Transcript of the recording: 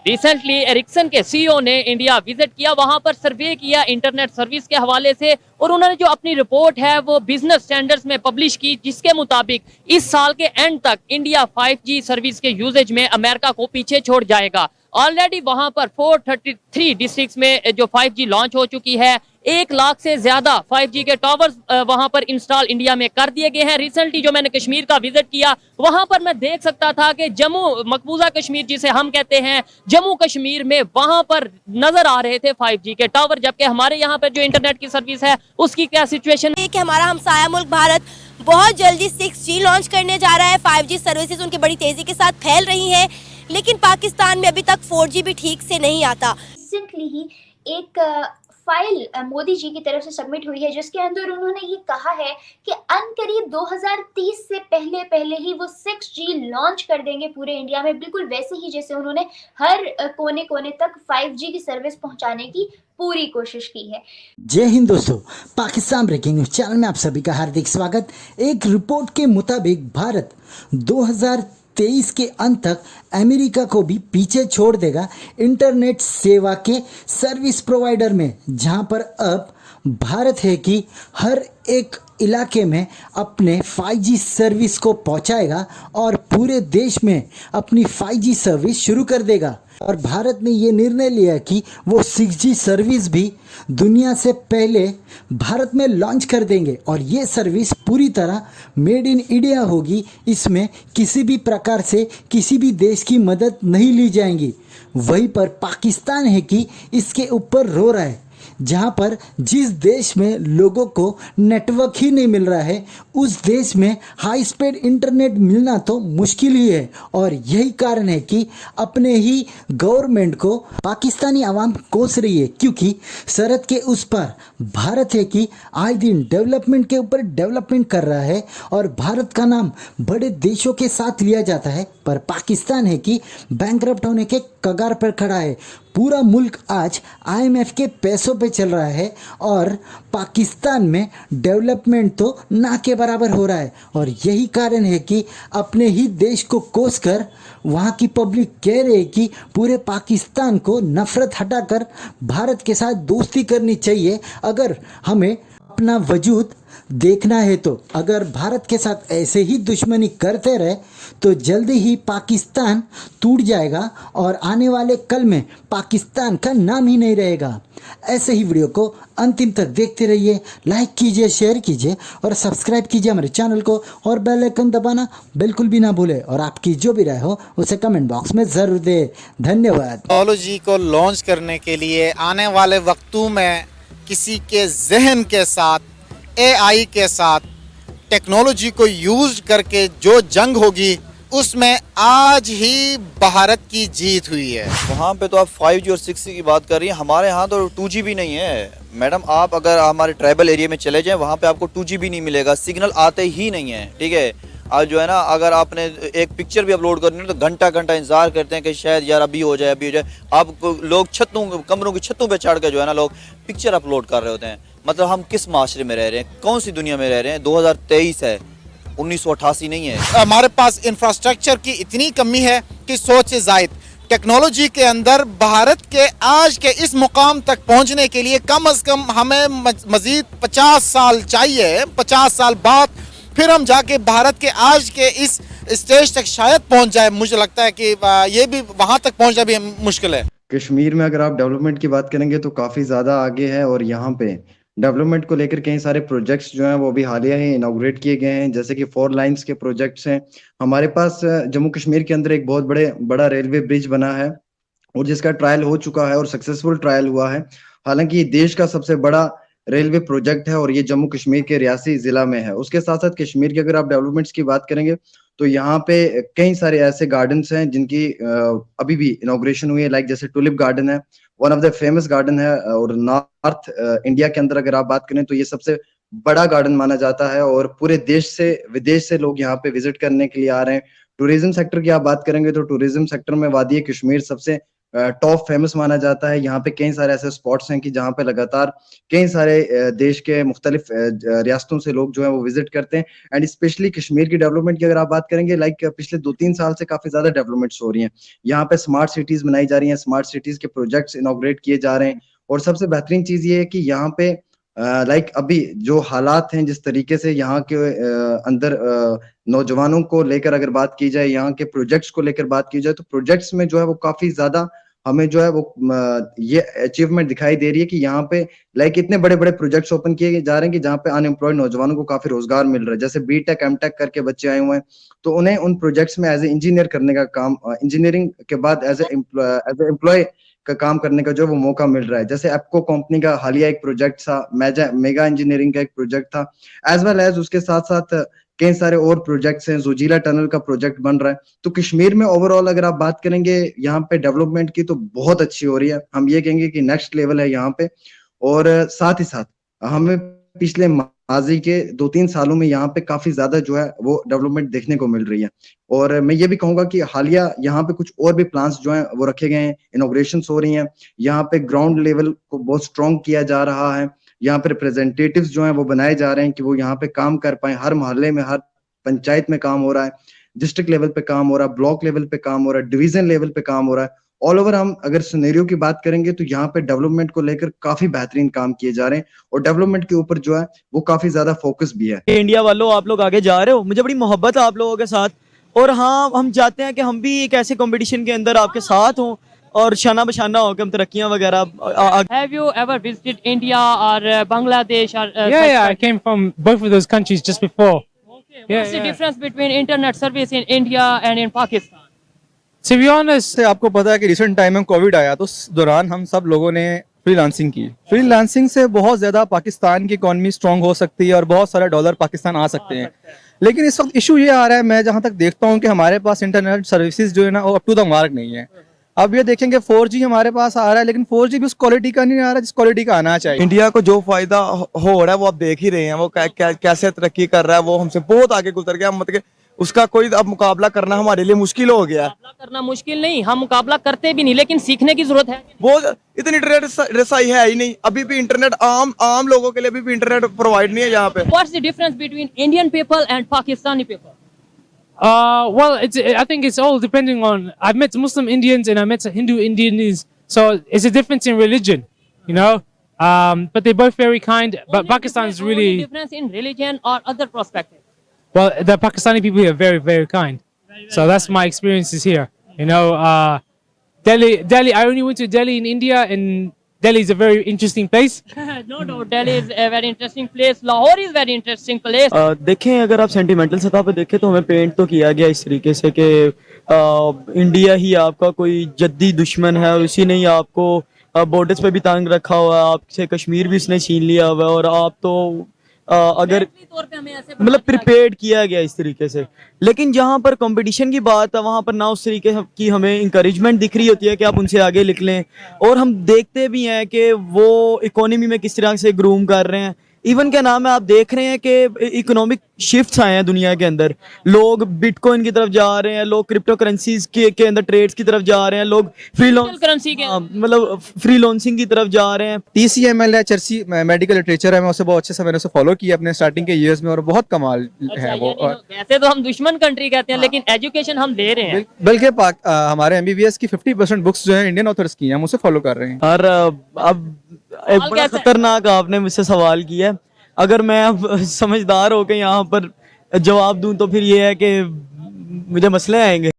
Recently Ericsson के CEO ने India visit किया, वहां पर सर्वे किया इंटरनेट सर्विस के हवाले से, और उन्होंने जो अपनी रिपोर्ट है वो बिजनेस स्टैंडर्ड्स में पब्लिश की, जिसके मुताबिक इस साल के एंड तक इंडिया 5G सर्विस के यूजेज में अमेरिका को पीछे छोड़ जाएगा। ऑलरेडी वहां पर 433 डिस्ट्रिक्ट्स में जो 5G लॉन्च हो चुकी है, 1 लाख से ज्यादा 5G के टावर्स वहां पर इंस्टॉल इंडिया में कर दिए गए हैं। रिसेंटली जो मैंने कश्मीर का विजिट किया, वहां पर मैं देख सकता था कि जम्मू मकबूजा कश्मीर जिसे हम कहते हैं, जम्मू कश्मीर में वहां पर नजर आ रहे थे 5G के टावर, जबकि हमारे यहाँ पर जो इंटरनेट की सर्विस है उसकी क्या सिचुएशन है कि हमारा हमसाया मुल्क भारत बहुत जल्दी 6G लॉन्च करने जा रहा है। 5G सर्विसेज उनकी बड़ी तेजी के साथ फैल रही हैं, लेकिन पाकिस्तान में अभी तक 4G भी ठीक से नहीं आता। रिसेंटली ही एक फाइल मोदी जी की तरफ से सबमिट हुई है, जिसके अंदर उन्होंने ये कहा है कि अनकरीब 2030 से पहले पहले ही वो 6G लॉन्च कर देंगे पूरे इंडिया में, बिल्कुल वैसे ही जैसे उन्होंने हर कोने कोने तक 5G की सर्विस पहुंचाने की पूरी कोशिश की है। जय हिंद दोस्तों, पाकिस्तान ब्रेकिंग न्यूज चैनल में आप सभी का हार्दिक स्वागत। एक रिपोर्ट के मुताबिक भारत 2023 के अंत तक अमेरिका को भी पीछे छोड़ देगा इंटरनेट सेवा के सर्विस प्रोवाइडर में, जहां पर अब भारत है कि हर एक इलाके में अपने 5G सर्विस को पहुंचाएगा और पूरे देश में अपनी 5G सर्विस शुरू कर देगा। और भारत ने ये निर्णय लिया कि वो 6G सर्विस भी दुनिया से पहले भारत में लॉन्च कर देंगे और ये सर्विस पूरी तरह मेड इन इंडिया होगी। इसमें किसी भी प्रकार से किसी भी देश की मदद नहीं ली जाएंगी। वहीं पर पाकिस्तान है कि इसके ऊपर रो रहा है, जहां पर जिस देश में लोगों को नेटवर्क ही नहीं मिल रहा है, उस देश में हाई स्पीड इंटरनेट मिलना तो मुश्किल ही है। और यही कारण है कि अपने ही गवर्नमेंट को पाकिस्तानी आवाम कोस रही है, क्योंकि सरहद के उस पर भारत है कि आए दिन डेवलपमेंट के ऊपर डेवलपमेंट कर रहा है और भारत का नाम बड़े देशों के साथ लिया जाता है, पर पाकिस्तान है कि बैंकरप्ट होने के कगार पर खड़ा है। पूरा मुल्क आज IMF के पैसों पे चल रहा है और पाकिस्तान में डेवलपमेंट तो ना के बराबर हो रहा है। और यही कारण है कि अपने ही देश को कोस कर वहाँ की पब्लिक कह रही है कि पूरे पाकिस्तान को नफरत हटाकर भारत के साथ दोस्ती करनी चाहिए। अगर हमें अपना वजूद देखना है तो अगर भारत के साथ ऐसे ही दुश्मनी करते रहे तो जल्दी ही पाकिस्तान टूट जाएगा और आने वाले कल में पाकिस्तान का नाम ही नहीं रहेगा। ऐसे ही वीडियो को अंतिम तक देखते रहिए, लाइक कीजिए, शेयर कीजिए और सब्सक्राइब कीजिए हमारे चैनल को और बेल आइकन दबाना बिल्कुल भी ना भूले। और आपकी जो भी राय हो उसे कमेंट बॉक्स में ज़रूर दे। धन्यवाद। टेक्नोलॉजी को लॉन्च करने के लिए आने वाले वक्तों में किसी के जहन के साथ, AI के साथ टेक्नोलॉजी को यूज करके जो जंग होगी उसमें आज ही भारत की जीत हुई है। वहाँ पे तो आप 5G और 6G की बात कर रही हैं, हमारे यहाँ तो 2G भी नहीं है मैडम। आप अगर हमारे ट्राइबल एरिया में चले जाएं, वहाँ पे आपको 2G भी नहीं मिलेगा, सिग्नल आते ही नहीं है। ठीक है, आज जो है ना, अगर आपने एक पिक्चर भी अपलोड करनी है तो घंटा घंटा इंतजार करते हैं कि शायद यार अभी हो जाए अभी हो जाए। आप लोग कमरों की छतों पे चढ़ के जो है ना लोग पिक्चर अपलोड कर रहे होते हैं। मतलब हम किस माशरे में रह रहे हैं, कौन सी दुनिया में रह रहे हैं? 2023 है, 1988 नहीं है। हमारे पास इंफ्रास्ट्रक्चर की इतनी कमी है कि सोच से जायद टेक्नोलॉजी के अंदर भारत के आज के इस मुकाम तक पहुंचने के लिए कम से कम हमें मजीद 50 साल चाहिए। 50 साल बाद फिर हम जाके भारत के आज के इस स्टेज तक शायद पहुंच जाए। मुझे लगता है कि ये भी वहां तक पहुंचना भी मुश्किल है। कश्मीर में अगर आप डेवलपमेंट की बात करेंगे तो काफी ज्यादा आगे है और यहाँ पे डेवलपमेंट को लेकर कई सारे प्रोजेक्ट्स जो हैं वो भी हालिया ही इनॉग्रेट किए गए हैं, जैसे कि 4 लाइंस के प्रोजेक्ट्स हैं। हमारे पास जम्मू कश्मीर के अंदर एक बहुत बड़ा रेलवे ब्रिज बना है और जिसका ट्रायल हो चुका है और सक्सेसफुल ट्रायल हुआ है। हालांकि ये देश का सबसे बड़ा रेलवे प्रोजेक्ट है और ये जम्मू कश्मीर के रियासी जिला में है। उसके साथ साथ कश्मीर की अगर आप डेवलपमेंट्स की बात करेंगे तो यहाँ पे कई सारे ऐसे गार्डन्स हैं जिनकी अभी भी इनॉग्रेशन हुई है, लाइक जैसे टुलिप गार्डन है, one of the famous garden है। और नॉर्थ इंडिया के अंदर अगर आप बात करें तो ये सबसे बड़ा गार्डन माना जाता है और पूरे देश से विदेश से लोग यहाँ पे विजिट करने के लिए आ रहे हैं। टूरिज्म सेक्टर की आप बात करेंगे तो टूरिज्म सेक्टर में वादी कश्मीर सबसे टॉप फेमस माना जाता है। यहाँ पे कई सारे ऐसे स्पॉट्स हैं कि जहाँ पे लगातार कई सारे देश के मुख्तलिफ रियासतों से लोग जो है वो विजिट करते हैं। एंड स्पेशली कश्मीर की डेवलपमेंट की अगर आप बात करेंगे, लाइक पिछले 2-3 साल से काफी ज्यादा डेवलपमेंट्स हो रही हैं। यहाँ पे स्मार्ट सिटीज बनाई जा रही हैं, स्मार्ट सिटीज के प्रोजेक्ट्स इनॉग्रेट किए जा रहे हैं। और सबसे बेहतरीन चीज ये है कि यहाँ पे लाइक अभी जो हालात हैं, जिस तरीके से यहाँ के अंदर नौजवानों को लेकर अगर बात की जाए, यहाँ के प्रोजेक्ट्स को लेकर बात की जाए, तो प्रोजेक्ट्स में जो है वो काफी ज्यादा हमें जो है वो ये अचीवमेंट दिखाई दे रही है कि यहाँ पे लाइक इतने बड़े बड़े प्रोजेक्ट्स ओपन किए जा रहे हैं कि जहाँ पे अनएम्प्लॉयड नौजवानों को काफी रोजगार मिल रहा है। जैसे बीटेक एमटेक करके बच्चे आए हुए हैं, तो उन्हें उन प्रोजेक्ट्स में एज ए इंजीनियर करने का काम, इंजीनियरिंग के बाद एज ए एम्प्लॉय का काम करने का जो वो मौका मिल रहा है। जैसे एप्को कंपनी का हालिया एक प्रोजेक्ट था, मेगा इंजीनियरिंग का एक प्रोजेक्ट था, एज वेल एज उसके साथ साथ कई सारे और प्रोजेक्ट्स हैं। जोजिला टनल का प्रोजेक्ट बन रहा है। तो कश्मीर में ओवरऑल अगर आप बात करेंगे यहाँ पे डेवलपमेंट की, तो बहुत अच्छी हो रही है। हम ये कहेंगे कि नेक्स्ट लेवल है यहाँ पे। और साथ ही साथ हमें पिछले माजी के 2-3 सालों में यहाँ पे काफी ज्यादा जो है वो डेवलपमेंट देखने को मिल रही है। और मैं ये भी कहूंगा कि हालिया यहाँ पे कुछ और भी प्लान्स जो हैं वो रखे गए हैं, इनॉग्रेशंस हो रही हैं। यहाँ पे ग्राउंड लेवल को बहुत स्ट्रॉन्ग किया जा रहा है। यहाँ पे रिप्रेजेंटेटिव्स जो हैं वो बनाए जा रहे हैं कि वो यहाँ पे काम कर पाए। हर मोहल्ले में, हर पंचायत में काम हो रहा है, डिस्ट्रिक्ट लेवल पे काम हो रहा है, ब्लॉक लेवल पे काम हो रहा है, डिवीजन लेवल पे काम हो रहा है। ऑल ओवर हम अगर सिनेरियो की बात करेंगे तो यहाँ पे डेवलपमेंट को लेकर काफी बेहतरीन काम किए जा रहे हैं। और डेवलपमेंट के ऊपर जो है वो काफी ज्यादा फोकस भी है। इंडिया वालों, आप लोग आगे जा रहे हो, मुझे बड़ी मोहब्बत है आप लोगों के साथ। और हाँ, हम चाहते हैं कि हम भी एक ऐसे कंपटीशन के अंदर आपके साथ हों और शाना बशाना हो कि हम तरक्कियां वगैरह Have you ever visited India or Bangladesh or Yeah, I came from both of those countries just before. Okay. Yeah, What's the yeah. difference between internet service in India and in Pakistan? To be honest, से आपको पता है कि recent time में Covid आया, तो उस दौरान हम सब लोगों ने फ्रीलांसिंग की। फ्रीलांसिंग से बहुत ज़्यादा पाकिस्तान की इकोनॉमी स्ट्रांग हो सकती है और बहुत सारे डॉलर पाकिस्तान आ सकते हैं। लेकिन इस वक्त इशू ये आ रहा है, मैं जहाँ तक देखता हूँ कि हमारे पास इंटरनेट सर्विसेज जो है ना वो अप टू द मार्क नहीं है। अब ये देखेंगे 4G हमारे पास आ रहा है, लेकिन 4G भी उस क्वालिटी का नहीं आ रहा जिस क्वालिटी का आना चाहिए। इंडिया को जो फायदा हो रहा है वो आप देख ही रहे हैं, वो कैसे तरक्की कर रहा है, वो हमसे बहुत आगे गुजर गया। मतलब उसका कोई अब मुकाबला करना हमारे लिए मुश्किल हो गया। मुकाबला करना मुश्किल नहीं, हम मुकाबला करते भी नहीं, लेकिन सीखने की जरूरत है। बहुत इतनी रसाई है ही नहीं, अभी भी इंटरनेट आम लोगों के लिए अभी भी इंटरनेट प्रोवाइड नहीं है यहाँ पे। What's the difference between Indian people and Pakistani people? well, I think it's all depending on. I've met Muslim Indians and I met Hindu Indians, so it's a difference in religion, you know. But they're both very kind. But Pakistan is Only really difference in religion or other perspective. well. The Pakistani people here are very, very kind. So that's my experiences here. You know, Delhi. I only went to Delhi in India, and Delhi is a very interesting place. No doubt, Delhi is a very interesting place. Lahore is very interesting place. देखें, अगर आप sentimental सतह पे देखें तो हमें paint तो किया गया इस तरीके से कि इंडिया ही आपका कोई जद्दी दुश्मन है और इसी ने ही आपको बॉर्डर्स पे भी तंग रखा हुआ है, आपसे कश्मीर भी इसने छीन लिया हुआ है और आप तो अगर तौर पे हमें ऐसे मतलब प्रिपेयर्ड किया गया इस तरीके से। लेकिन जहाँ पर कंपटीशन की बात है वहाँ पर ना उस तरीके की हमें इंकरेजमेंट दिख रही होती है कि आप उनसे आगे निकलें। और हम देखते भी हैं कि वो इकोनॉमी में किस तरह से ग्रूम कर रहे हैं। इवन क्या नाम है, आप देख रहे हैं कि इकोनॉमिक शिफ्ट्स आए हैं दुनिया के अंदर, लोग बिटकॉइन की तरफ जा रहे हैं, लोग क्रिप्टो करेंसीज के अंदर ट्रेड्स की तरफ जा रहे हैं, लोग करेंसी के मतलब फ्रीलांसिंग की तरफ जा रहे हैं। TCML है, चर्ची मेडिकल लिटरेचर है, मैं उसे बहुत अच्छे से मैंने उसे फॉलो किया अपने स्टार्टिंग के ईयर्स में और बहुत कमाल है वो। वैसे तो हम दुश्मन कंट्री कहते हैं, लेकिन एजुकेशन हम दे रहे हैं। बल्कि हमारे MBBS की 50% बुक्स जो है इंडियन ऑथर्स की हैं, हम उसे फॉलो कर रहे हैं। और अब एक बड़ा खतरनाक आपने मुझसे सवाल किया है, अगर मैं अब समझदार होकर यहाँ पर जवाब दूं तो फिर ये है कि मुझे मसले आएंगे।